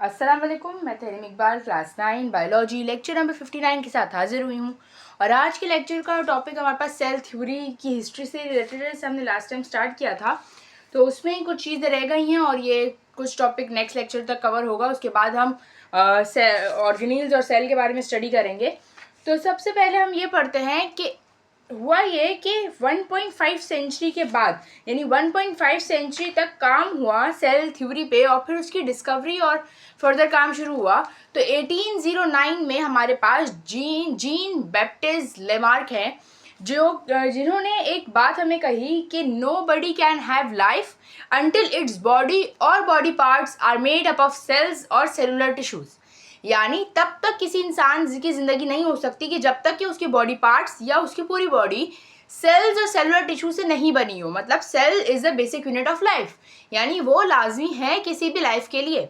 अस्सलाम वालेकुम, मैं Tahreem Iqbal class 9 biology lecture number 59 के साथ हाजिर हुई हूँ। और आज के लेक्चर का टॉपिक हमारे पास सेल थ्योरी की हिस्ट्री से रिलेटेड है। हमने लास्ट टाइम स्टार्ट किया था, तो उसमें कुछ चीज़ें रह गई हैं और ये कुछ टॉपिक नेक्स्ट लेक्चर तक कवर होगा। उसके बाद हम ऑर्गेनील्स और सेल के बारे में स्टडी करेंगे। तो सबसे पहले हम ये पढ़ते हैं कि हुआ ये कि 1.5 सेंचुरी के बाद, यानी 1.5 सेंचुरी तक काम हुआ सेल थ्योरी पे, और फिर उसकी डिस्कवरी और फर्दर काम शुरू हुआ। तो 1809 में हमारे पास जीन बैप्टिस्ट लेमार्क हैं, जिन्होंने एक बात हमें कही कि nobody can have life until its body और body parts are made up of cells और सेलुलर टिश्यूज़। यानी तब तक किसी इंसान की ज़िंदगी नहीं हो सकती कि जब तक कि उसके बॉडी पार्ट्स या उसकी पूरी बॉडी सेल्स और सेलुलर टिश्यू से नहीं बनी हो। मतलब cell is the basic unit of life, यानी वो लाजमी है किसी भी लाइफ के लिए।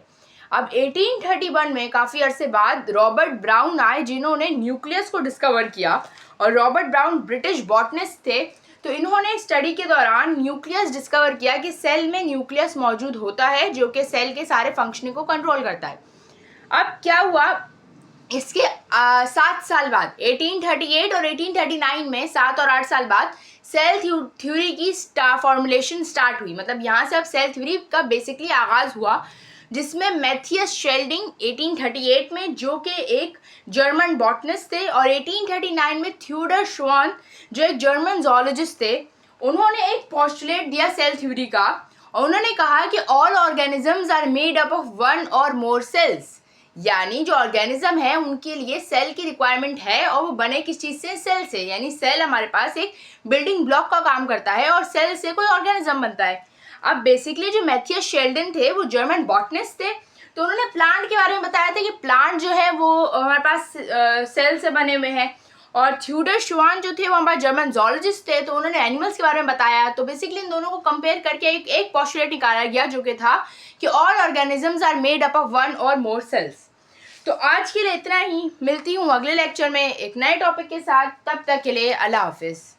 अब 1831 में काफ़ी अरसे बाद रॉबर्ट ब्राउन आए, जिन्होंने न्यूक्लियस को डिस्कवर किया। और रॉबर्ट ब्राउन ब्रिटिश बॉटनिस्ट थे, तो इन्होंने स्टडी के दौरान न्यूक्लियस डिस्कवर किया कि सेल में न्यूक्लियस मौजूद होता है, जो कि सेल के सारे फंक्शनिंग को कंट्रोल करता है। अब क्या हुआ, इसके 7 साल बाद 1838 और 1839 में 7 और 8 साल बाद सेल थ्योरी की फॉर्मुलेशन स्टार्ट हुई। मतलब यहाँ से अब सेल थ्योरी का बेसिकली आगाज़ हुआ, जिसमें मैथियस शेल्डिंग 1838 में, जो कि एक जर्मन बॉटनिस्ट थे, और 1839 में थियोडर श्वान, जो एक जर्मन जोलॉजिस्ट थे, उन्होंने एक पोस्टुलेट दिया सेल थ्योरी का। और उन्होंने कहा कि all organisms are made up of one or more sales, यानी जो ऑर्गेनिज्म है उनके लिए सेल की रिक्वायरमेंट है, और वो बने किस चीज़ से? सेल से। यानी सेल हमारे पास एक बिल्डिंग ब्लॉक का काम करता है, और सेल से कोई ऑर्गेनिज्म बनता है। अब बेसिकली जो मैथियस शेल्डन थे वो जर्मन बॉटनिस्ट थे, तो उन्होंने प्लांट के बारे में बताया था कि प्लांट जो है वो हमारे पास सेल से बने हुए हैं। और थ्योडर श्वान जो थे वो हमारे जर्मन जोलॉजिस्ट थे, तो उन्होंने एनिमल्स के बारे में बताया। तो बेसिकली इन दोनों को कंपेयर करके एक पोस्टुलेट निकाला गया, जो कि था कि all organisms are made up of one or more sales. तो आज के लिए इतना ही, मिलती हूँ अगले लेक्चर में एक नए टॉपिक के साथ। तब तक के लिए अल्लाह हाफिज़।